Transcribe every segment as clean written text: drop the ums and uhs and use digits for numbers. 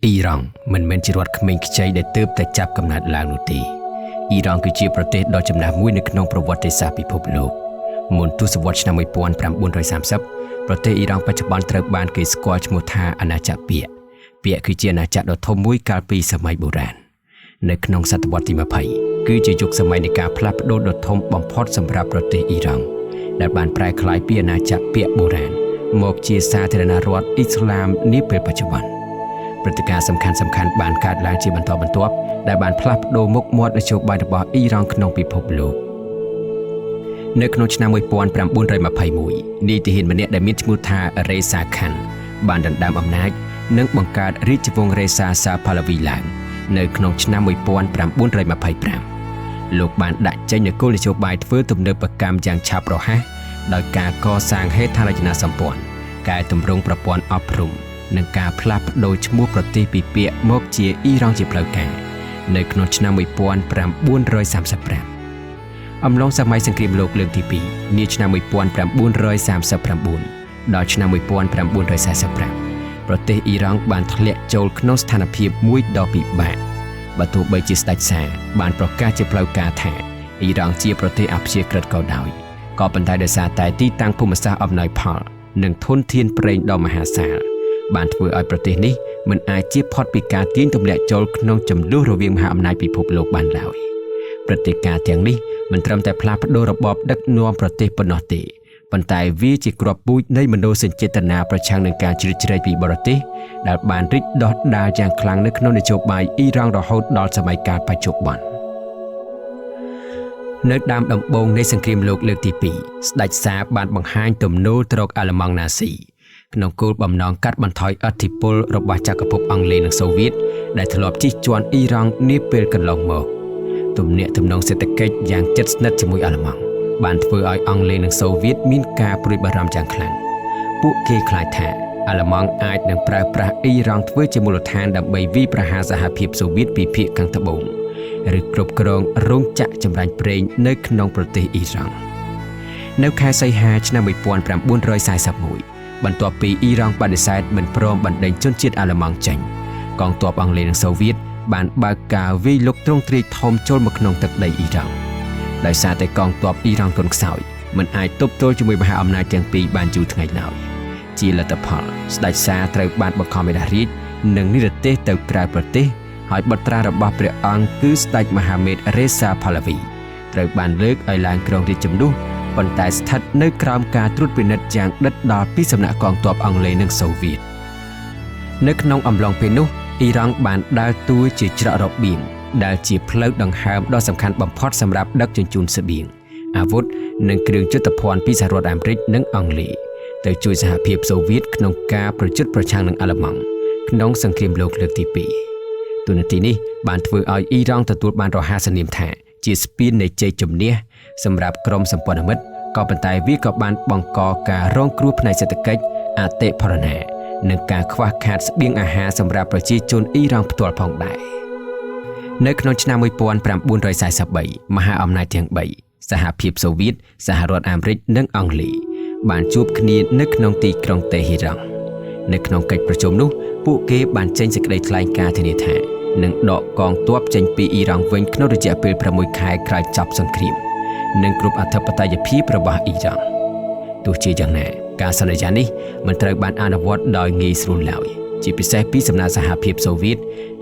អ៊ីរ៉ង់មិនមែនជារដ្ឋក្មេងខ្ចីដែលទើបតែចាប់កំណើតឡើងនោះទេអ៊ីរ៉ង់គឺជាប្រទេសដ៏ចំណាស់មួយនៅក្នុងប្រវត្តិសាស្ត្រពិភពលោកមុនទសវត្សរ៍ឆ្នាំ1930ប្រទេសអ៊ីរ៉ង់បច្ចុប្បន្នត្រូវបានគេស្គាល់ឈ្មោះថាអាណាចក្រពាក្យគឺជាអាណាចក្រដ៏ធំមួយកាលពីសម័យបុរាណនៅក្នុងសតវត្សរ៍ទី20គឺជាយុគសម័យនៃការផ្លាស់ប្ដូរដ៏ធំបំផុតសម្រាប់ប្រទេសអ៊ីរ៉ង់ដែលបានប្រែក្លាយពីអាណាចក្រពាក្យបុរាណមកជាសាធារណរដ្ឋអ៊ីស្លាមនាពេលបច្ចុប្បន្នព្រឹត្តិការណ៍សំខាន់ៗបានកើតឡើងជាបន្តបន្ទាប់ដែលបានផ្លាស់ប្ដូរមុខមាត់នយោបាយរបស់អ៊ីរ៉ង់ក្នុងពិភពលោកនៅក្នុងឆ្នាំ1921នីតិហ៊ានម្នាក់ដែលមានឈ្មោះថារេសាខាន់បានដណ្ដើមអំណាចនិងបង្កើតរាជវង្សរេសាសាផាឡាវីឡើងនៅក្នុងឆ្នាំ1925លោកបានដាក់ចេញនូវគោលនយោបាយធ្វើទំនើបកម្មយ៉ាងឆាប់រហ័សដោយការកសាងហេដ្ឋារចនាសម្ព័ន្ធកែតម្រង់ប្រព័ន្ធអប់រំនិងការផ្លាស់ប្ដូរឈ្មោះប្រទេសពីពាក្យមកជាអ៊ីរ៉ង់ជាផ្លូវការនៅក្នុងឆ្នាំ1935អំឡុងសម័យសង្គ្រាមលោកលើកទី2នាឆ្នាំ1939ដល់ឆ្នាំ1945ប្រទេសអ៊ីរ៉ង់បានធ្លាក់ចូលក្នុងស្ថានភាពមួយដ៏ពិបាកបើទោះបីជាស្ដេចសារបានប្រកាសជាផ្លូវការថាអ៊ីរ៉ង់ជាប្រទេសអព្យាក្រឹតក៏ដោយក៏ប៉ុន្តែដោយសារតែទីតាំងភូមិសាស្ត្រអំណោយផលនិងធនធានប្រេងដ៏មហាសាលបានធ្វើឲ្យប្រទេសនេះមិនអាចជៀសផុតពីការទាញទម្លាក់ចូលក្នុងជម្លោះរវាងមហាអំណាចពិភពលោកបានឡើយព្រឹត្តិការណ៍ទាំងនេះមិនត្រឹមតែផ្លាស់ប្ដូររបបដឹកនាំប្រទេសប៉ុណ្ណោះទេប៉ុន្តែវាជាគ្រាប់ពូជនៃមនោសញ្ចេតនាប្រឆាំងនឹងការជ្រៀតជ្រែកពីបរទេសដែលបានរីកដុះដាលយ៉ាងខ្លាំងនៅក្នុងនយោបាយអ៊ីរ៉ង់រហូតដល់សម័យកាលបច្ចុប្បន្ននៅដើមដំបូងនៃសង្គ្រាមលោកលើកទី2ស្ដេចសាបានបង្ហាញទំនោរទៅរកអាល្លឺម៉ង់ណាស៊ីក្នុងគោលបំណងកាត់បន្ថយឥទ្ធិពលរបស់ចក្រភពអង់គ្លេសនិងសូវៀតដែលធ្លាប់ជិះជាន់អ៊ីរ៉ង់នាពេលកន្លងមកទំនាក់ទំនងសេដ្ឋកិច្ចយ៉ាងជិតស្និទ្ធជាមួយអាល្លឺម៉ង់បានធ្វើឲ្យអង់គ្លេសនិងសូវៀតមានការព្រួយបារម្ភយ៉ាងខ្លាំងពួកគេខ្លាចថាអាល្លឺម៉ង់អាចនឹងប្រើប្រាស់អ៊ីរ៉ង់ធ្វើជាមូលដ្ឋានដើម្បីវាយប្រហារសហភាពសូវៀតពីភាគខាងត្បូងឬគ្រប់គ្រងរោងចក្រចម្រាញ់ប្រេងនៅក្នុងប្រទេសអ៊ីរ៉ង់នៅខែសីហាឆ្នាំ1941បន្ទាប់ពីអ៊ីរ៉ង់បដិសេធមិនព្រមបណ្ដេញជនជាតិអាល្លឺម៉ង់ចេញកងទ័ពអង់គ្លេសនិងសូវៀតបានបើកការវាយលុកទ្រង់ទ្រាយធំចូលមកក្នុងទឹកដីអ៊ីរ៉ង់ដោយសារតែកងទ័ពអ៊ីរ៉ង់ទន់ខ្សោយមិនអាចទប់ទល់ជាមួយមហាអំណាចទាំងពីរបានយូរថ្ងៃឡើយជាលទ្ធផលស្ដេចសារត្រូវបានបង្ខំឲ្យដាស់រាជនិងនិរទេសទៅក្រៅប្រទេសហើយបុត្រារបស់ព្រះអង្គគឺស្ដេចមហាមេតរេសាផាឡាវីត្រូវបានលើកឲ្យឡើងគ្រងរាជជំនួសប៉ុន្តែស្ថិតនៅក្រោមការត្រួតពិនិត្យយ៉ាងដិតដល់ពីសំណាក់កងទ័ពអង់គ្លេសនិងសូវៀតនៅក្នុងអំឡុងពេលនោះអ៊ីរ៉ង់បានដើរតួជាច្រករបៀងដែលជាផ្លូវដង្ហើមដ៏សំខាន់បំផុតសម្រាប់ដឹកជញ្ជូនស្បៀងអាវុធនិងគ្រឿងយុទ្ធភ័ណ្ឌពីសហរដ្ឋអាមេរិកនិងអង់គ្លេសទៅជួយសហភាពសូវៀតក្នុងការប្រយុទ្ធប្រឆាំងនឹងអាល្លឺម៉ង់ក្នុងសង្គ្រាមលោកលើកទី2ទូនាទីនេះបានធ្វើឲ្យអ៊ីរ៉ង់ទទួលបានរហ័សនាមថាជាស្ពាននៃជ័យជំនះសម្រាប់ក្រុមសម្ព័ន្ធមិត្តក៏ប៉ុន្តែវាក៏បានបង្កការរងគ្រោះផ្នែកសេដ្ឋកិច្ចអតិផរណានិងការខ្វះខាតស្បៀងអាហារសម្រាប់ប្រជាជនអ៊ីរ៉ង់ផ្ទាល់ផងដែរនៅក្នុងឆ្នាំ1943មហាអំណាចទាំង3សហភាពសូវៀតសហរដ្ឋអាមេរិកនិងអង់គ្លេសបានជួបគ្នានៅក្នុងទីក្រុងតេហេរ៉ង់នៅក្នុងកិច្ចប្រជុំនោះពួកគេបានចេញសេចក្តីថ្លែងការណ៍ធានាថានឹងដកកងទ័ពចេញពីអ៊ីរ៉ង់វិញក្នុងរយៈពេល6ខែក្រោយចប់សង្គ្រាមនិងគ្រប់អធិបតេយ្យភាពរបស់អ៊ីរ៉ង់ទោះជាយ៉ាងណាការសន្យានេះមិនត្រូវបានអនុវត្តដោយងាយស្រួលឡើយជាពិសេសពីសំណាក់សហភាពសូវៀត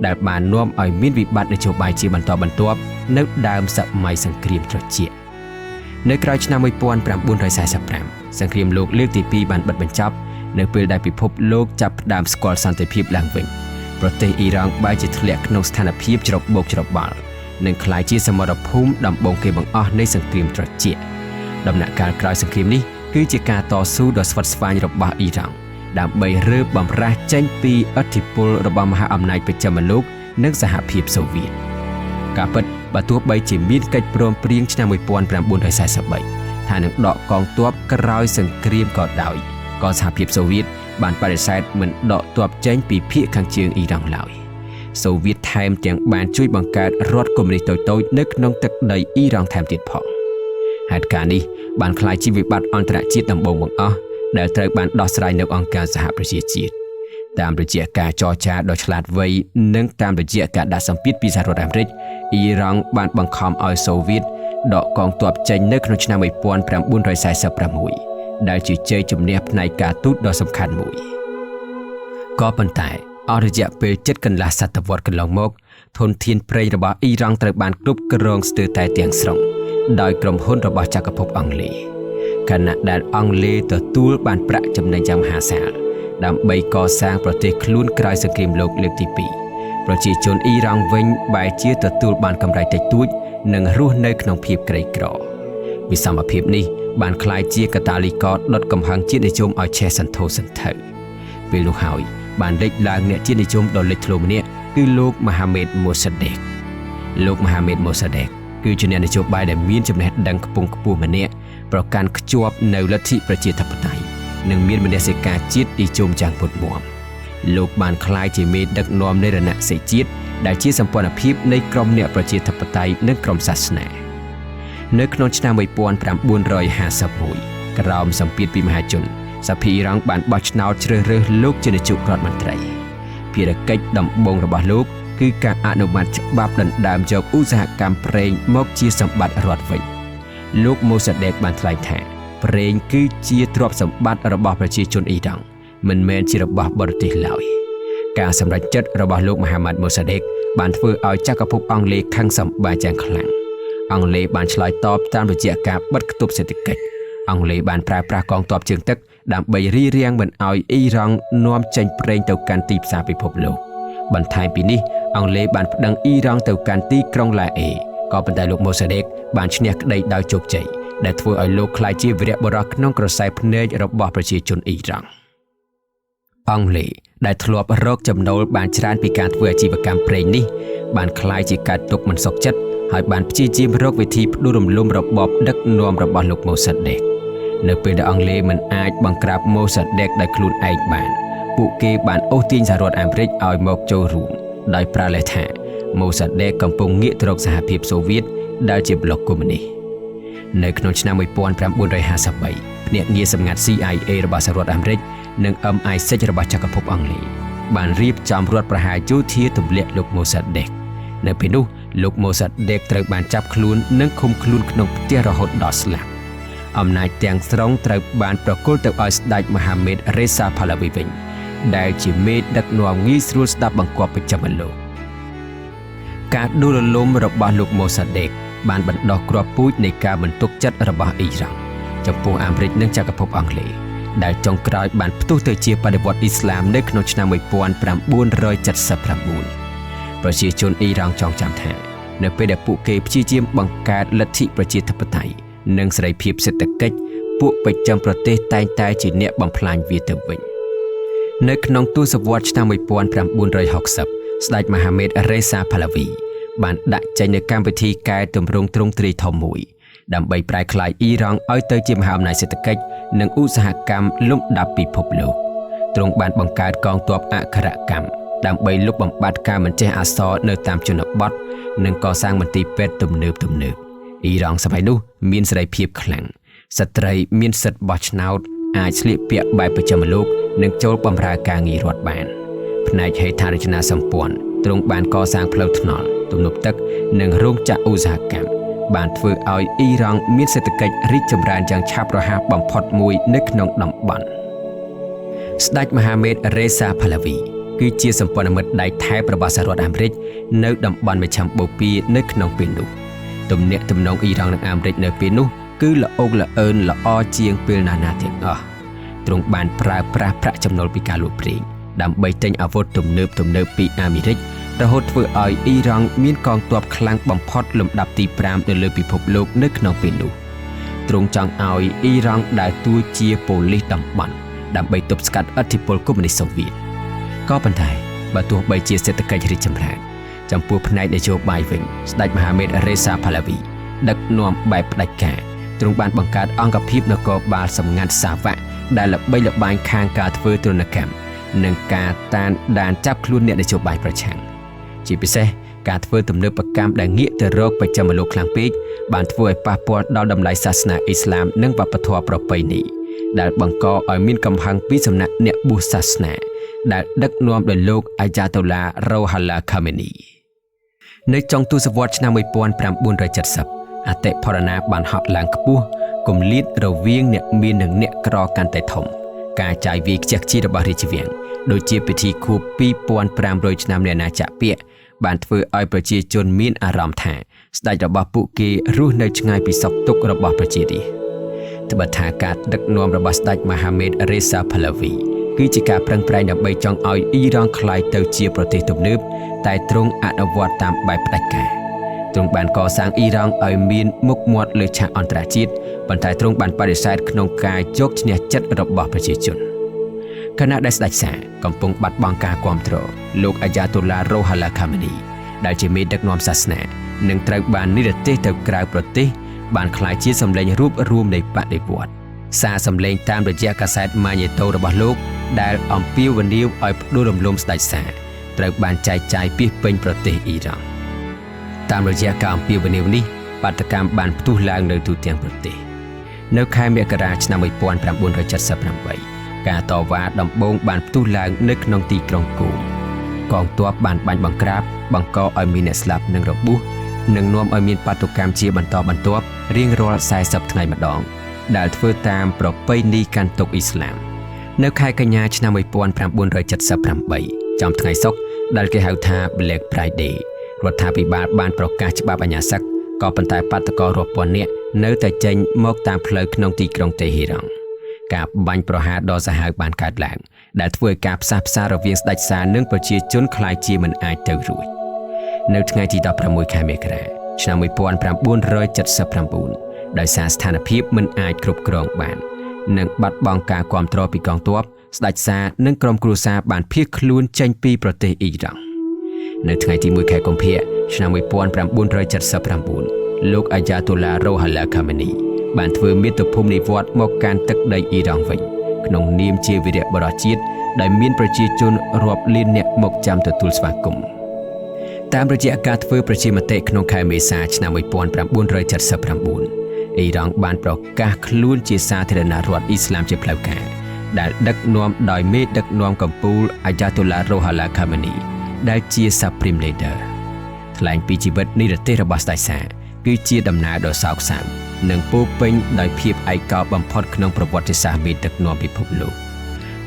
ដែលបាននាំឲ្យមានវិបត្តិនយោបាយជាបន្តបន្ទាប់នៅដើមសម័យសង្គ្រាមត្រជាក់នៅក្រោយឆ្នាំ1945សង្គ្រាមលោកលើកទី2បានបិទបញ្ចប់នៅពេលដែលពិភពលោកចាប់ផ្ដើមស្គាល់សន្តិភាពឡើងវិញប្រទេសអ៊ីរ៉ង់បែរជាធ្លាក់ក្នុងស្ថានភាពច្របូកច្របល់និងក្លាយជាសមរភូមិដំបូងគេបង្អស់នៃសង្គ្រាមត្រជាក់ដំណាក់កាលក្រោយសង្គ្រាមនេះគឺជាការតស៊ូដ៏ស្វិតស្វាញរបស់អ៊ីរ៉ង់ដើម្បីរើបំរាស់ចេញពីឥទ្ធិពលរបស់មហាអំណាចបច្ចឹមលោកនិងសហភាពសូវៀតការពិតបើទោះបីជាមានកិច្ចព្រមព្រៀងឆ្នាំ1943ថានឹងដកកងទ័ពក្រោយសង្គ្រាមក៏ដោយក៏សហភាពសូវៀតបានបដិសេធមិនដកទ័ពចេញពីភាគខាងជើងអ៊ីរ៉ង់ឡើយសូវៀតថែមទាំងបានជួយបង្កើតរដ្ឋកុម្មុយនីសតូចៗនៅក្នុងទឹកដីអ៊ីរ៉ង់ថែមទៀតផងហេតុការណ៍នេះបានក្លាយជាវិបត្តិអន្តរជាតិដំបូងបង្អស់ដែលត្រូវបានដោះស្រាយនៅអង្គការសហប្រជាជាតិ តាមរយៈការចរចាដ៏ឆ្លាតវៃនិងតាមរយៈការដាក់សម្ពាធពីសហរដ្ឋអាមេរិកអ៊ីរ៉ង់បានបង្ខំឲ្យសូវៀតដកកងទ័ពចេញនៅក្នុងឆ្នាំ1946ដែលជាជ័យជំនះផ្នែកការទូតដ៏សំខាន់មួយក៏ប៉ុន្តែអស់រយៈពេលជិតកន្លះសតវត្សរ៍កន្លងមកធនធានប្រេងរបស់អ៊ីរ៉ង់ត្រូវបានគ្រប់គ្រងស្ទើរតែទាំងស្រុងដោយក្រុមហ៊ុនរបស់ចក្រភពអង់គ្លេសខណៈដែលអង់គ្លេសទទួលបានប្រាក់ចំណេញយ៉ាងមហាសាលដើម្បីកសាងប្រទេសខ្លួនក្រោយសង្គ្រាមលោកលើកទី2ប្រជាជនអ៊ីរ៉ង់វិញបែរជាទទួលបានកម្រៃតិចតួចនិងរស់នៅក្នុងភាពក្រីក្រវិសមភាពនេះបានក្លាយជាកាតាលីករដុតកំហឹងជាតិនិយមឲ្យឆេះសន្ធោសន្ធៅពេលនោះហើយបានលេចឡើងអ្នកជាតិនិយមដ៏លេចធ្លោម្នាក់គឺលោកមហាមេតម៉ូសាដេកលោកមហាមេតម៉ូសាដេកគឺជាអ្នកនយោបាយដែលមានចំណេះដឹងខ្ពង់ខ្ពស់ម្នាក់ប្រកាន់ខ្ជាប់នៅលទ្ធិប្រជាធិបតេយ្យនិងមានមនសិការជាតិនិយមយ៉ាងពុតមាំលោកបានក្លាយជាមេដឹកនាំនៃរណសិរ្សជាតិដែលជាសម្ព័ន្ធភាពនៃក្រុមអ្នកប្រជាធិបតេយ្យនិងក្រុមសាសនានៅក្នុងឆ្នាំ1951ក្រោមសម្ពាធពីមហាជនសភាអ៊ីរ៉ង់បានបោះឆ្នោតជ្រើសរើសលោកជានាយករដ្ឋមន្ត្រីភារកិច្ចដំបូងរបស់លោកគឺការអនុម័តច្បាប់ដណ្ដើមយកឧស្សាហកម្មប្រេងមកជាសម្បត្តិរដ្ឋវិញលោកម៉ូសាដេកបានថ្លែងថាប្រេងគឺជាទ្រព្យសម្បត្តិរបស់ប្រជាជនអ៊ីរ៉ង់មិនមែនជារបស់បរទេសឡើយការសម្រេចចិត្តរបស់លោកមហាម៉ាត់ម៉ូសាដេកបានធ្វើឲ្យចក្រភពអង់គ្លេសខឹងសម្បាយ៉ាងខ្លាំងអង់គ្លេសបានឆ្លើយតបតាមរយៈការបិទគប់សេដ្ឋកិច្ចអង់គ្លេសបានប្រើប្រាស់កងទ័ពជើងទឹកដើម្បីរារាំងមិនឲ្យអ៊ីរ៉ង់នាំចេញប្រេងទៅកាន់ទីផ្សារពិភពលោកបន្ថែមពីនេះអង់គ្លេសបានប្តឹងអ៊ីរ៉ង់ទៅកាន់ទីក្រុងឡាអេក៏ប៉ុន្តែលោកម៉ូសាដេកបានឈ្នះក្តីដោយជោគជ័យដែលធ្វើឲ្យលោកក្លាយជាវីរបុរសក្នុងក្រសែភ្នែករបស់ប្រជាជនអ៊ីរ៉ង់អង់គ្លេសដែលធ្លាប់រកចំណូលបានច្រើនពីការធ្វើអាជីវកម្មប្រេងនេះបានក្លាយជាកើតទុកមិនសុខចិត្តហើយបានព្យាយាមរកវិធីផ្ដួលរំលំរបបដឹកនាំរបស់លោកម៉ូសាដេកនៅពេលដែលអង់គ្លេសមិនអាចបង្ក្រាបម៉ូសាដេកដោយខ្លួនឯងបានពួកគេបានអូសទាញសហរដ្ឋអាមេរិកឲ្យមកចូលរួមដោយប្រើលេសថាម៉ូសាដេកកំពុងងាកទៅរកសហភាពសូវៀតដែលជាប្លុកកុម្មុយនីសនៅក្នុងឆ្នាំ1953ភ្នាក់ងារសម្ងាត់ CIA របស់សហរដ្ឋអាមេរិកនិង MI6 របស់ចក្រភពអង់គ្លេសបានរៀបចំរដ្ឋប្រហារយោធាទម្លាក់លោកម៉ូសាដេកនៅពេលនោះលោកម៉ូសាដេកត្រូវបានចាប់ខ្លួននិងឃុំខ្លួនក្នុងផ្ទះរហូតដល់ស្លាប់អំណាចទាំងស្រុងត្រូវបានប្រគល់ទៅឲ្យស្ដេចមហាមេតរេសាផាឡាវីវិញដែលជាមេដឹកនាំងាយស្រួលស្ដាប់បង្គាប់បច្ចឹមលោកការដួលរលំរបស់លោកម៉ូសាដេកបានបណ្ដោះគ្រាប់ពូជនៃការបន្ទុកចិត្តរបស់អ៊ីរ៉ង់ចំពោះអាមេរិកនិងចក្រភពអង់គ្លេសដែលចុងក្រោយបានផ្ទុះទៅជាបដិវត្តន៍អ៊ីស្លាមនៅក្នុងឆ្នាំ1979ប្រជាជនអ៊ីរ៉ង់ចងចាំថានៅពេលដែលពួកគេព្យាយាមបង្កើតលទ្ធិប្រជាធិបតេយ្យនិងសេរីភាពសេដ្ឋកិច្ចពួកបច្ចឹមប្រទេសតែងតែជាអ្នកបំផ្លាញវាទៅវិញនៅក្នុងទសវត្សរ៍ឆ្នាំ1960ស្ដេចមហាមេតរេសាផាឡាវីបានដាក់ចេញនូវកម្មវិធីកែតម្រង់ទ្រង់ទ្រាយធំមួយដើម្បីប្រែក្លាយអ៊ីរ៉ង់ឲ្យទៅជាមហាអំណាចសេដ្ឋកិច្ចនិងឧស្សាហកម្មលំដាប់ពិភពលោកទ្រង់បានបង្កើតកងទ័ពអក្ខរកម្មដើម្បីលុបបំបាត់ការមិនចេះអក្សរនៅតាមជនបទនិងកសាងមន្ទីរពេទ្យទំនើបអ៊ីរ៉ង់សម័យនោះមានសេរីភាពខ្លាំងស្ត្រីមានសិទ្ធិបោះឆ្នោតអាចស្លៀកពាក់បែបបច្ចឹមលោកនិងចូលបម្រើការងាររដ្ឋបានផ្នែកហេដ្ឋារចនាសម្ព័ន្ធទ្រង់បានកសាងផ្លូវថ្នល់ទំនប់ទឹកនិងរោងចក្រឧស្សាហកម្មបានធ្វើឲ្យអ៊ីរ៉ង់មានសេដ្ឋកិច្ចរីកចម្រើនយ៉ាងឆាប់រហ័សបំផុតមួយនៅក្នុងតំបន់ស្ដេចមហាមេតរេសាផាឡាវីគឺជាសម្ព័ន្ធមិត្តដៃថែបរបស់សហរដ្ឋអាមេរិកនៅតំបន់មជ្ឈិមបូព៌ានៅក្នុងពេលនោះទំនាក់ទំនងអ៊ីរ៉ង់និងអាមេរិកនៅពេលនោះគឺល្អកល្អើនល្អជាងពេលណាទាំងអស់ទ្រង់បានប្រើប្រាស់ប្រាក់ចំណូលពីការលក់ប្រេងដើម្បីទិញអាវុធទំនើបពីអាមេរិករហូតធ្វើឲ្យអ៊ីរ៉ង់មានកងទ័ពខ្លាំងបំផុតលំដាប់ទី5នៅលើពិភពលោកនៅក្នុងពេលនោះទ្រង់ចង់ឲ្យអ៊ីរ៉ង់ដើរតួជាប៉ូលីសតំបន់ដើម្បីទប់ស្កាត់ឥទ្ធិពលកុម្មុយនីសសូវៀតក៏ប៉ុន្តែបើទោះបីជាសេដ្ឋកិច្ចរីកចម្រើនចំពោះផ្នែកនយោបាយវិញស្ដេចមហាមេតរេសាផាឡាវីដឹកនាំបែបផ្ដាច់ការទ្រង់បានបង្កើតអង្គភាពនគរបាលសម្ងាត់សាវ័កដែលល្បីល្បាញខាងការធ្វើទរណកម្មនិងការតាមដានចាប់ខ្លួនអ្នកនយោបាយប្រឆាំងជាពិសេសការធ្វើទំនើបកម្មដែលងាកទៅរកបច្ចឹមលោកខ្លាំងពេកបានធ្វើឲ្យប៉ះពាល់ដល់តម្លៃសាសនាអ៊ីស្លាមនិងវប្បធម៌ប្រពៃណីដែលបង្កឲ្យមានកំហឹងពីសំណាក់អ្នកបួសសាសនា ដែលដឹកនាំដោយលោកអាយ៉ាតូឡារ៉ូហាឡាខាមេនីនៅចុងទសវត្សរ៍ឆ្នាំ1970អតិផរណាបានហក់ឡើងខ្ពស់គម្លាតរវាងអ្នកមាននិងអ្នកក្រកាន់តែធំការចាយវាយខ្ជះខ្ជាយរបស់រាជវាំងដូចជាពិធីខួប2500ឆ្នាំនៃអាណាចក្រពាក្យបានធ្វើឲ្យប្រជាជនមានអារម្មណ៍ថាស្ដេចរបស់ពួកគេរស់នៅឆ្ងាយពីសុខទុក្ខរបស់ប្រជារាស្ត្រត្បិតថាការដឹកនាំរបស់ស្ដេចមហាមេតរេសាផាឡាវីគឺជាការប្រឹងប្រែងដើម្បីចង់ឲ្យអ៊ីរ៉ង់ក្លាយទៅជាប្រទេសទំនើបតែទ្រង់អនុវត្តតាមបែបផ្ដាច់ការទ្រង់បានកសាងអ៊ីរ៉ង់ឲ្យមានមុខមាត់លើឆាកអន្តរជាតិប៉ុន្តែទ្រង់បានបដិសេធក្នុងការយកឈ្នះចិត្តរបស់ប្រជាជនខណៈដែលស្ដេចសាកំពុងបាត់បង់ការគាំទ្រលោកអាយ៉ាតូឡារ៉ូហាឡាខាមេនីដែលជាមេដឹកនាំសាសនានិងត្រូវបាននិរទេសទៅក្រៅប្រទេសបានក្លាយជាសម្លេងរួបរวมនៃបដិវត្តន៍សារសម្លេងតាមរយៈកាសែតម៉ាញេតូរបស់លោកដែលអំពាវនាវឲ្យផ្ដួលរំលំស្ដេចសាត្រូវបានចែកចាយពាសពេញប្រទេសអ៊ីរ៉ង់តាមរយៈការអំពាវនាវនេះបាតកម្មបានផ្ទុះឡើងនៅទូទាំងប្រទេសនៅខែមករាឆ្នាំ1978ការតវ៉ាដំបូងបានផ្ទុះឡើងនៅក្នុងទីក្រុងគូកងទ័ពបានបាញ់បង្ក្រាបបង្កឲ្យមានអ្នកស្លាប់និងរបួសនិងនាំឲ្យមានបាតុកម្មជាបន្តបន្ទាប់រៀងរាល់40ថ្ងៃម្ដងដែលធ្វើតាមប្រពៃណីកាន់ទុក្ខអ៊ីស្លាមនៅខែកញ្ញាឆ្នាំ1978ចំថ្ងៃសុក្រដែលគេហៅថា Black Friday រដ្ឋាភិបាលបានប្រកាសច្បាប់អាញាសឹកក៏ប៉ុន្តែបាតុកររាប់ពាន់នាក់នៅតែចេញមកតាមផ្លូវក្នុងទីក្រុងតេហេរ៉ង់ការបាញ់ប្រហារដ៏សាហាវបានកើតឡើងដែលធ្វើឲ្យការផ្សះផ្សារវាងស្ដេចសានិងប្រជាជនក្លាយជាមិនអាចទៅរួចនៅថ្ងៃទី16ខែមករាឆ្នាំ1979ដោយសារស្ថានភាពមិនអាចគ្រប់គ្រងបាននិងបាត់បង់ការគាំទ្រពីកងទ័ពស្ដេចសានិងក្រុមគ្រួសារបានភៀសខ្លួនចេញពីប្រទេសអ៊ីរ៉ង់នៅថ្ងៃទី1ខែកុម្ភៈឆ្នាំ1979លោកអាយ៉ាតូឡារ៉ូហាឡាខាមេនីបានធ្វើមាតុភូមិនិវត្តន៍មកកាន់ទឹកដីអ៊ីរ៉ង់វិញក្នុងនាមជាវីរបុរសជាតិដែលមានប្រជាជនរាប់លានអ្នកមកចាំទទួលស្វាគមន៍តាមរយៈការធ្វើប្រជាមតិក្នុងខែមេសាឆ្នាំ1979អ៊ីរ៉ង់បានប្រកាសខ្លួនជាសាធារណរដ្ឋអ៊ីស្លាមជាផ្លូវការដែលដឹកនាំដោយមេដឹកនាំកំពូលអាយ៉ាតូឡារ៉ូហាឡាខាមេនីដែលជា Supreme Leader ថ្លែងពីជីវិតនិរទេសរបស់ស្ដេចសាគឺជាដំណើរដ៏សោកសៅនិងពោរពេញដោយភាពឯកោបំផុតក្នុងប្រវត្តិសាស្ត្រមេដឹកនាំពិភពលោក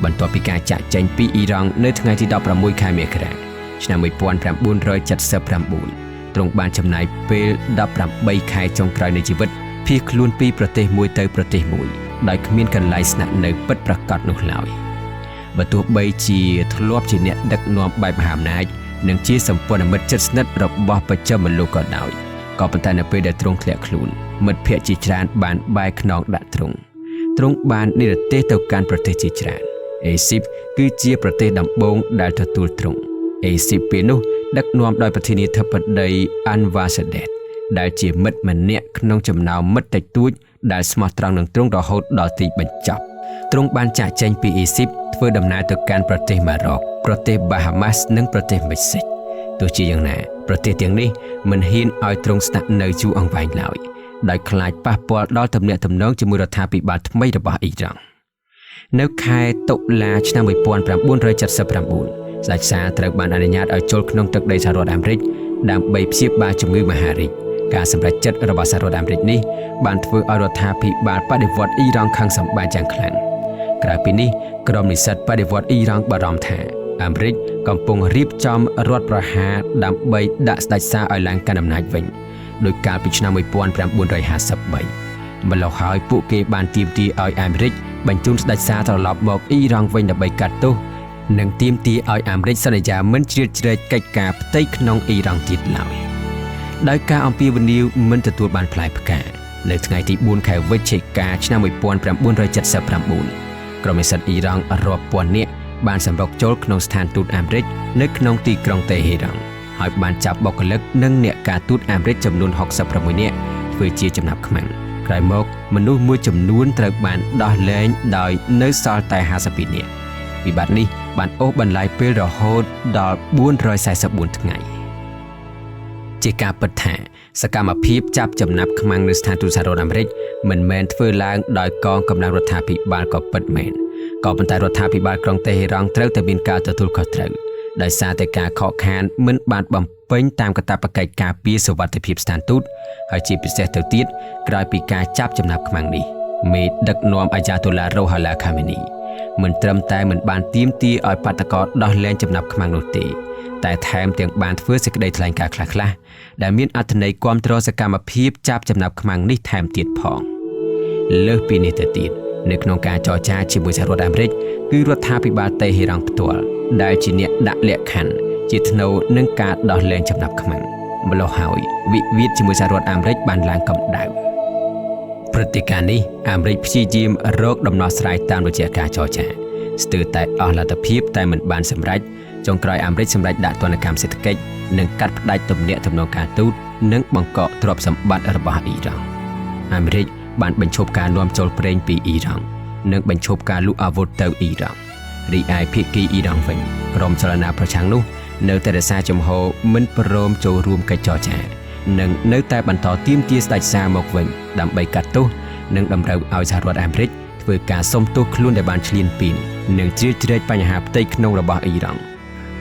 បន្ទាប់ពីការចាកចេញពីអ៊ីរ៉ង់នៅថ្ងៃទី16ខែមករាឆ្នាំ1979ទ្រង់បានចំណាយពេល18ខែចុងក្រោយនៃជីវិតភៀសខ្លួនពីប្រទេសមួយទៅប្រទេសមួយដោយគ្មានកន្លែងស្នាក់នៅពិតប្រាកដនោះឡើយបើទោះបីជាធ្លាប់ជាអ្នកដឹកនាំបែបមហាអំណាចនិងជាសម្ព័ន្ធមិត្តជិតស្និទ្ធរបស់បច្ចឹមលោកក៏ដោយក៏ប៉ុន្តែនៅពេលដែលទ្រង់ធ្លាក់ខ្លួនមិត្តភ័ក្តិជាច្រើនបានបែរខ្នងដាក់ទ្រង់បាននិរទេសទៅកាន់ប្រទេសជាច្រើនអេស៊ីបគឺជាប្រទេសដំបូងដែលទទួលទ្រង់អេស៊ីបពេលនោះដឹកនាំដោយប្រធានាធិបតីអាន់វ៉ាសាដេតដែលជាមិត្តម្នាក់ក្នុងចំណោមមិត្តតិចតួចដែលស្មោះត្រង់នឹងទ្រង់រហូតដល់ទីបញ្ចប់ទ្រង់បានចាកចេញពីអេស៊ីបធ្វើដំណើរទៅកាន់ប្រទេសម៉ារ៉ុកប្រទេសបាហាម៉ាស់និងប្រទេសមិចស៊ិកទោះជាយ៉ាងណាប្រទេសទាំងនេះមិនហ៊ានឲ្យទ្រង់ស្នាក់នៅយូរអង្វែងឡើយដោយខ្លាចប៉ះពាល់ដល់ទំនាក់ទំនងជាមួយរដ្ឋាភិបាលថ្មីរបស់អ៊ីរ៉ង់នៅខែតុលាឆ្នាំ1979ស្ដេចសាត្រូវបានអនុញ្ញាតឲ្យចូលក្នុងទឹកដីសហរដ្ឋអាមេរិកដើម្បីព្យាបាលជំងឺមហារីកការសម្រេចចិត្តរបស់សហរដ្ឋអាមេរិកនេះបានធ្វើឲ្យរដ្ឋាភិបាលបដិវត្តន៍អ៊ីរ៉ង់ខឹងសម្បាយ៉ាងខ្លាំងក្រៅពីនេះក្រុមនិស្សិតបដិវត្តន៍អ៊ីរ៉ង់បារម្ភថាអាមេរិកកំពុងរៀបចំរដ្ឋប្រហារដើម្បីដាក់ស្ដេចសាឲ្យឡើងកាន់អំណាចវិញដោយកាលពីឆ្នាំ1953ម្ល៉េះហើយពួកគេបានទាមទារឲ្យអាមេរិកបញ្ជូនស្ដេចសាត្រឡប់មកអ៊ីរ៉ង់វិញដើម្បីកាត់ទោសនិងទាមទារឲ្យអាមេរិកសន្យាមិនជ្រៀតជ្រែកកិច្ចការផ្ទៃក្នុងអ៊ីរ៉ង់ទៀតឡើយដោយការអំពាវនាវមិនទទួលបានផ្លែផ្កានៅថ្ងៃទី4ខែវិច្ឆិកាឆ្នាំ1979ក្រុមនិស្សិតអ៊ីរ៉ង់រាប់ពាន់នាក់បានសម្រុកចូលក្នុងស្ថានទូតអាមេរិកនៅក្នុងទីក្រុងតេហេរ៉ង់ហើយបានចាប់បុគ្គលិកនិងអ្នកការទូតអាមេរិកចំនួន66នាក់ធ្វើជាចំណាប់ខ្មាំងក្រោយមកមនុស្សមួយចំនួនត្រូវបានដោះលែងដោយនៅសល់តែ52នាក់វិបត្តិនេះបានអូសបន្លាយពេលរហូតដល់444ថ្ងៃជាការពិតថាសកម្មភាពចាប់ចំណាប់ខ្មាំងនៅស្ថានទូតសហរដ្ឋអាមេរិកមិនមែនធ្វើឡើងដោយកងកម្លាំងរដ្ឋាភិបាលក៏ពិតមែន ក៏ប៉ុន្តែរដ្ឋាភិបាលក្រុងតេហេរ៉ង់ត្រូវតែមានការទទួលខុសត្រូវដោយសារតែការខកខានមិនបានបំពេញតាមកាតព្វកិច្ចការពារសុវត្ថិភាពស្ថានទូតហើយជាពិសេសទៅទៀតក្រោយពីការចាប់ចំណាប់ខ្មាំងនេះមេដឹកនាំអាយ៉ាតូឡារ៉ូហាឡាខាមេនីមិនត្រឹមតែមិនបានទាមទារឲ្យបាតកោដោះលែងចំណាប់ខ្មាំងនោះទេតែថែមទាំងបានធ្វើសេចក្តីថ្លែងការណ៍ខ្លះៗដែលមានអត្ថន័យគាំទ្រសកម្មភាពចាប់ចំណាប់ខ្មាំងនេះថែមទៀតផងលើសពីនេះទៅទៀតនៅក្នុងការចរចាជាមួយសហរដ្ឋអាមេរិកគឺរដ្ឋាភិបាលតេហេរ៉ង់ផ្ទាល់ដែលជាអ្នកដាក់លក្ខខណ្ឌជាថ្នូរនឹងការដោះលែងចំណាប់ខ្មាំងម្ល៉េះហើយវិវាទជាមួយសហរដ្ឋអាមេរិកបានឡើងកម្ដៅព្រឹត្តិការណ៍នេះអាមេរិកព្យាយាមរកដំណោះស្រាយតាមរយៈការចរចាស្ទើរតែអស់លទ្ធភាពតែមិនបានសម្រេចចុងក្រោយអាមេរិកសម្រេចដាក់ទណ្ឌកម្មសេដ្ឋកិច្ចនិងកាត់ផ្តាច់ទំនាក់ទំនងការទូតនិងបង្កកទ្រព្យសម្បត្តិរបស់អ៊ីរ៉ង់អាមេរិកបានបញ្ឈប់ការនាំចូលប្រេងពីអ៊ីរ៉ង់និងបញ្ឈប់ការលក់អាវុធទៅអ៊ីរ៉ង់រីឯភាគីអ៊ីរ៉ង់វិញក្រុមចលនាប្រឆាំងនោះនៅតែរក្សាជំហរមិនព្រមចូលរួមកិច្ចចរចានិងនៅតែបន្តទាមទារស្ដេចសារមកវិញដើម្បីកាត់ទោសនិងតម្រូវឲ្យសហរដ្ឋអាមេរិកធ្វើការសុំទោសខ្លួនដែលបានឈ្លានពាននិងជ្រៀតជ្រែកបញ្ហាផ្ទៃក្នុងរបស់អ៊ីរ៉ង់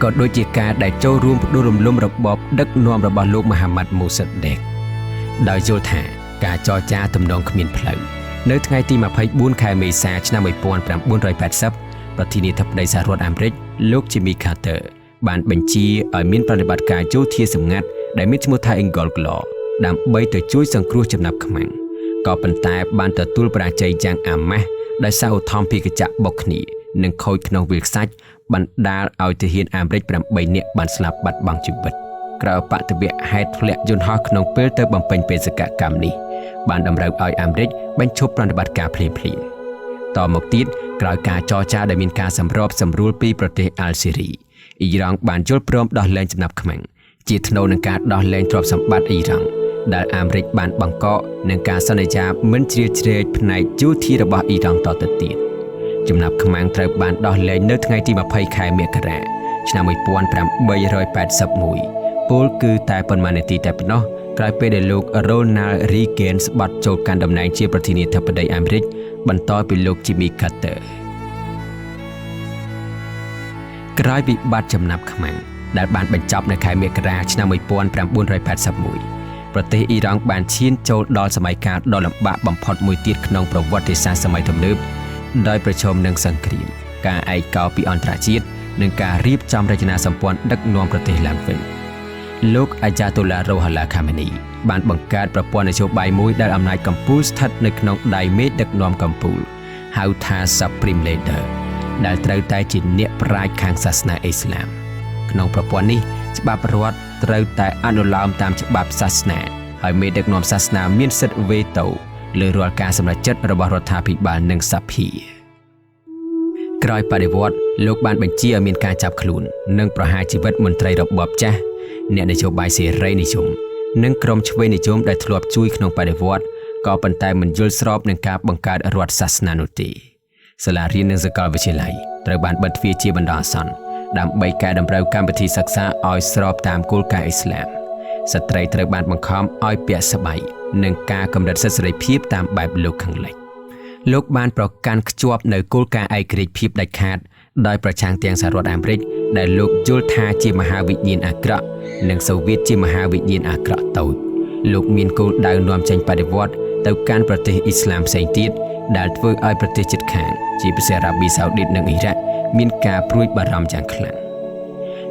ក៏ដូចជាការដែលចូលរួមផ្ដួលរំលំរបបដឹកនាំរបស់លោកមូហាម៉ាត់មូសាដេកដោយយល់ថាការចរចាទំនងគ្មានផ្លូវនៅថ្ងៃទី24ខែមេសាឆ្នាំ1980ប្រធានាធិបតីសហរដ្ឋអាមេរិកលោកជីមីខាទ័របានបញ្ជាឲ្យមានប្រតិបត្តិការយោធាសម្ងាត់ដែលមានឈ្មោះថា Eagle Claw ដើម្បីទៅជួយសង្គ្រោះចំណាប់ខ្មាំងក៏ប៉ុន្តែបានទទួលបរាជ័យយ៉ាងអាម៉ាស់ដោយសារឧទ្ធម្ភាគចក្របុកគ្នានិងខូចក្នុងវាលខ្សាច់បណ្ដាលឲ្យទាហានអាមេរិក8នាក់បានស្លាប់បាត់បង់ជីវិតក្រៅបដិវគ្គហេតុធ្លាក់យន្តហោះក្នុងពេលទៅបំពេញបេសកកម្មនេះបានតម្រូវឲ្យអាមេរិកបញ្ឈប់ប្រតិបត្តិការភ្លាមៗតមកទៀតក្រោយការចរចាដែលមានការសម្របសម្រួលពីប្រទេសអាល់ហ្សេរីអ៊ីរ៉ង់បានយល់ព្រមដោះលែងចំណាប់ខ្មាំងជាថ្នូរនឹងការដោះលែងទ្រព្យសម្បត្តិអ៊ីរ៉ង់ដែលអាមេរិកបានបង្កកនឹងការសន្យាមិនជ្រៀតជ្រែកផ្នែកយោធារបស់អ៊ីរ៉ង់តទៅទៀតចំណាប់ខ្មាំងត្រូវបានដោះលែងនៅថ្ងៃទី20ខែមករាឆ្នាំ1881ពលគឺតែប៉ុន្មាននាទីតែប៉ុណ្ណោះក្រោយពេលដែលលោក Ronald Reagan ស្បត់ចូលកាន់តំណែងជាប្រធានាធិបតីអាមេរិកបន្តពីលោក Jimmy Carter ក្រោយវិបត្តិចំណាប់ខ្មាំងដែលបានបញ្ចប់នៅខែមករាឆ្នាំ1981ប្រទេសអ៊ីរ៉ង់បានឈានចូលដល់សម័យកាលដ៏លំបាកបំផុតមួយទៀតក្នុងប្រវត្តិសាស្ត្រសម័យទំនើបដោយប្រឈមនឹងសង្គ្រាមការឯកោពីអន្តរជាតិនិងការរៀបចំរចនាសម្ព័ន្ធដឹកនាំប្រទេសឡើងវិញលោកអាយ៉ាតូឡារ៉ូហាឡាខាមេនីបានបង្កើតប្រព័ន្ធនយោបាយមួយដែលអំណាចកំពូលស្ថិតនៅក្នុងដៃមេដឹកនាំកំពូលហៅថា Supreme Leader ដែលត្រូវតែជាអ្នកប្រាជ្ញខាងសាសនាអ៊ីស្លាមក្នុងប្រព័ន្ធនេះច្បាប់រដ្ឋត្រូវតែអនុលោមតាមច្បាប់សាសនាហើយមេដឹកនាំសាសនាមានសិទ្ធិវេតូលើរាល់ការសម្រេចចិត្តរបស់រដ្ឋាភិបាលនិងសភាក្រោយបដិវត្តន៍លោកបានបញ្ជាឲ្យមានការចាប់ខ្លួននិងប្រហារជីវិតមន្ត្រីរបបចាស់អ្នកនយោបាយសេរីនិយមនិងក្រុមឆ្វេងនិយមដែលធ្លាប់ជួយក្នុងបដិវត្តន៍ក៏ប៉ុន្តែមិនយល់ស្របនឹងការបង្កើតរដ្ឋសាសនានោះទេសាលារៀននិងសាកលវិទ្យាល័យត្រូវបានបិទទ្វារជាបណ្ដោះអាសន្នដើម្បីកែតម្រូវកម្មវិធីសិក្សាឲ្យស្របតាមគោលការណ៍អ៊ីស្លាមស្ត្រីត្រូវបានបង្ខំឲ្យពាក់ស្បៃនិងការកម្រិតសិទ្ធិសេរីភាពតាមបែបលោកខាងលិចលោកបានប្រកាន់ខ្ជាប់នៅគោលការណ៍ឯករាជ្យភាពដាច់ខាតដោយប្រឆាំងទាំងសហរដ្ឋអាមេរិកដែលលោកយល់ថាជាមហាវិញ្ញាណអាក្រក់និងសូវៀតជាមហាវិញ្ញាណអាក្រក់តូចលោកមានគោលដៅនាំចេញបដិវត្តន៍ទៅកាន់ប្រទេសអ៊ីស្លាមផ្សេងទៀតដែលធ្វើឲ្យប្រទេសជិតខាងជាពិសេសអារ៉ាប៊ីសាអូឌីតនិងអ៊ីរ៉ាក់មានការព្រួយបារម្ភយ៉ាងខ្លាំង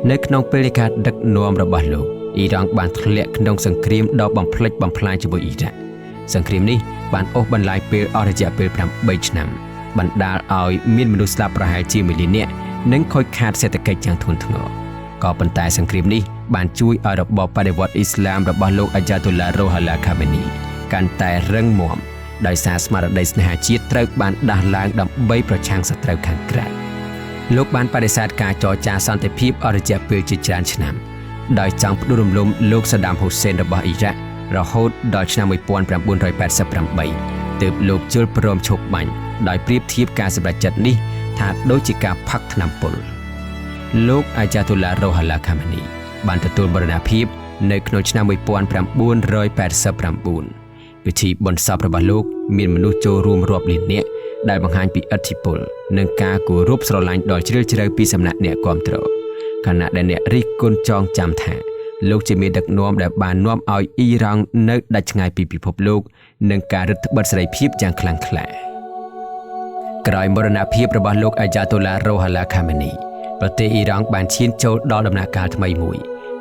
នៅក្នុងពេលនៃការដឹកនាំរបស់លោកអ៊ីរ៉ង់បានធ្លាក់ក្នុងសង្គ្រាមដ៏បំផ្លិចបំផ្លាញជាមួយអ៊ីរ៉ាក់សង្គ្រាមនេះបានអូសបន្លាយពេលអស់រយៈពេល8ឆ្នាំបណ្ដាលឲ្យមានមនុស្សស្លាប់ប្រហែលជា1លាននាក់និងខូចខាតសេដ្ឋកិច្ចយ៉ាងធ្ងន់ធ្ងរក៏ប៉ុន្តែសង្គ្រាមនេះបានជួយឲ្យរបបបដិវត្តន៍អ៊ីស្លាមរបស់លោកអាយ៉ាតូឡារ៉ូហាឡាខាមេនីកាន់តែរឹងមាំដោយសារស្មារតីស្នេហាជាតិត្រូវបានដាស់ឡើងដើម្បីប្រឆាំងសត្រូវខាងក្រៅលោកបានបដិសេធការចរចាសន្តិភាពអស់រយៈពេលជាច្រើនឆ្នាំដោយចង់ផ្ដួលរំលំលោកសាដាមហ៊ូសេនរបស់អ៊ីរ៉ាក់រហូតដល់ឆ្នាំ1988ទើបលោកជល់ព្រមឈប់បាញ់ដោយប្រៀបធៀបការសម្រេចចិត្តនេះថាដូចជាការផឹកថ្នាំពុលលោកអាយ៉ាតូឡារ៉ូហាឡាខាមេនីបានទទួលមរណភាពនៅក្នុងឆ្នាំ1989ពិធីបុណ្យសពរបស់លោកមានមនុស្សចូលរួមរាប់លាននាក់ដែលបង្ហាញពីឥទ្ធិពល និងការគោរពស្រឡាញ់ដល់ជ្រាលជ្រៅពីសំណាក់អ្នកគាំទ្រខណៈដែលអ្នករិះគន់ចងចាំថាលោកជាមេដឹកនាំដែលបាននាំឲ្យអ៊ីរ៉ង់នៅដាច់ឆ្ងាយពីពិភពលោកនិងការរឹតបន្តឹងសេរីភាពយ៉ាងខ្លាំងក្លាក្រោយមរណភាពរបស់លោកអាយ៉ាតូឡារ៉ូហាឡាខាមេនីប្រទេសអ៊ីរ៉ង់បានឈានចូលដល់ដំណាក់កាលថ្មីមួយ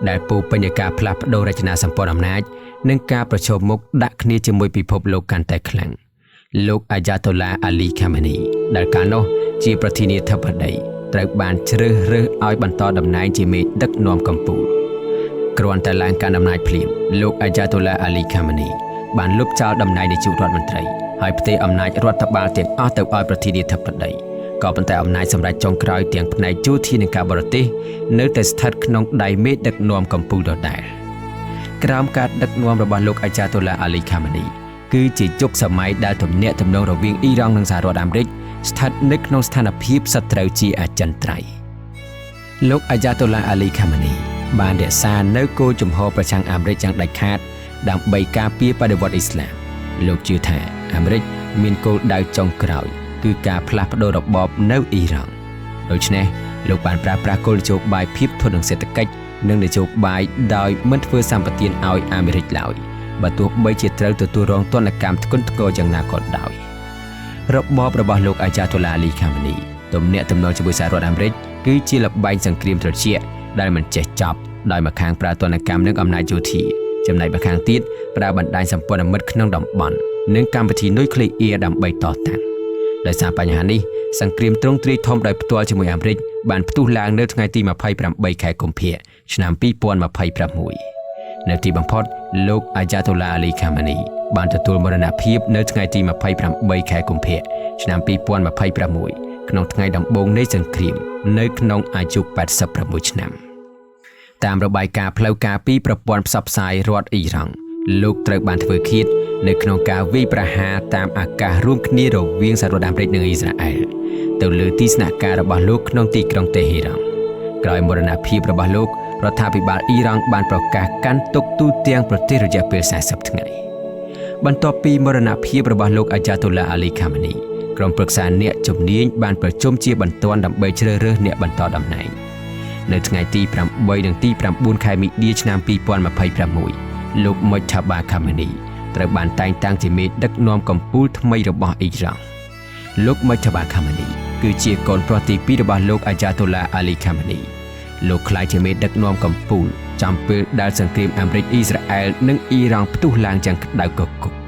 ដែលពោពេញដោយការផ្លាស់ប្តូររចនាសម្ព័ន្ធអំណាចនិងការប្រឈមមុខដាក់គ្នាជាមួយពិភពលោកកាន់តែខ្លាំងលោកអាយ៉ាតូឡាអាលីខាមេនីដែលកាលនោះជាប្រធានាធិបតីត្រូវបានជ្រើសរើសឲ្យបន្តតំណែងជាមេដឹកនាំកម្ពុជាគ្រាន់តែឡើងកាន់អំណាចភ្លាមលោកអាយ៉ាតូឡាអាលីខាមេនីបានលុបចោលតំណែងនាយករដ្ឋមន្ត្រីហើយផ្ទេរអំណាចរដ្ឋបាលទាំងអស់ទៅឲ្យប្រធានាធិបតីក៏ប៉ុន្តែអំណាចសម្រាប់ចុងក្រោយទាំងផ្នែកយោធានិងការបរទេសនៅតែស្ថិតក្នុងដៃមេដឹកនាំកម្ពុជាដដែលក្រោមការដឹកនាំរបស់លោកអាយ៉ាតូឡាអាលីខាមេនីគឺជាយុគសម័យដែលទំនាក់ទំនងរវាងអ៊ីរ៉ង់និងសហរដ្ឋអាមេរិកស្ថិតនៅក្នុងស្ថានភាពសត្រូវជាអចិន្ត្រៃយ៍លោកអាយ៉ាតូឡាអាលីខាមេនីបានរក្សានៅគោលជំហរប្រឆាំងអាមេរិកយ៉ាងដាច់ខាតដើម្បីការពារបដិវត្តន៍អ៊ីស្លាមលោកជឿថាអាមេរិកមានគោលដៅចុងក្រោយគឺការផ្លាស់ប្តូររបបនៅអ៊ីរ៉ង់ដូច្នេះលោកបានប្រើប្រាស់គោលនយោបាយភាពធន់នឹងសេដ្ឋកិច្ចនិងនយោបាយដោយមិនធ្វើសម្បទានឲ្យអាមេរិកឡើយបើទោះបីជាត្រូវទទួលរងទណ្ឌកម្មធ្ងន់ធ្ងរយ៉ាងណាក៏ដោយរបបរបស់លោកអាយ៉ាតូឡាអាលីខាមេនីទំនាក់ទំនងជាមួយសហរដ្ឋអាមេរិកគឺជាល្បែងសង្គ្រាមត្រជាក់ដែលមិនចេះចប់ដោយម្ខាងប្រើទណ្ឌកម្មនិងអំណាចយោធាចំណែកម្ខាងទៀតប្រើបណ្ដាញសម្ព័ន្ធមិត្តក្នុងតំបន់និងកម្មវិធីនុយក្លេអ៊ែរដើម្បីតតាំងដោយសារបញ្ហានេះសង្គ្រាមទ្រង់ទ្រាយធំដោយផ្ទាល់ជាមួយអាមេរិកបានផ្ទុះឡើងនៅថ្ងៃទី28ខែកុម្ភៈឆ្នាំ2026នៅទីបំផុតលោកអាយ៉ាតូឡាអាលីខាមេនីបានទទួលមរណភាពនៅថ្ងៃទី28ខែកុម្ភៈឆ្នាំ2026ក្នុងថ្ងៃដំបូងនៃសង្គ្រាមនៅក្នុងអាយុ86ឆ្នាំតាមរបាយការណ៍ផ្លូវការពីប្រព័ន្ធផ្សព្វផ្សាយរដ្ឋអ៊ីរ៉ង់លោកត្រូវបានធ្វើឃាតនៅក្នុងការវាយប្រហារតាមអាកាសរួមគ្នារវាងសហរដ្ឋអាមេរិកនិងអ៊ីស្រាអែលទៅលើទីស្នាក់ការរបស់លោកក្នុងទីក្រុងតេហេរ៉ង់ក្រោយមរណភាពរបស់លោករដ្ឋាភិបាលអ៊ីរ៉ង់បានប្រកាសកាន់ទុកទូទាំងប្រទេសរយៈពេល40ថ្ងៃបន្ទាប់ពីមរណភាពរបស់លោកអាយ៉ាតូឡាអាលីខាមេនីក្រុមប្រឹក្សាអ្នកជំនាញបានប្រជុំជាបន្ទាន់ដើម្បីជ្រើសរើសអ្នកបន្តតំណែងនៅថ្ងៃទី8និងទី9ខែមីនាឆ្នាំ2026លោកមុចថាបាខាមេនីត្រូវបានតែងតាំងជាមេដឹកនាំកម្ពុជាថ្មីរបស់អ៊ីរ៉ង់លោកមុចថាបាខាមេនីគឺជាកូនប្រុសទី2របស់លោកអាយ៉ាតូឡាអាលីខាមេនីលោកក្លាយជាមេដឹកនាំកម្ពុជាចំពេលដែលសង្គ្រាមអាមេរិកអ៊ីស្រាអែលនិងអ៊ីរ៉ង់ផ្ទុះឡើងយ៉ាងក្តៅគគុក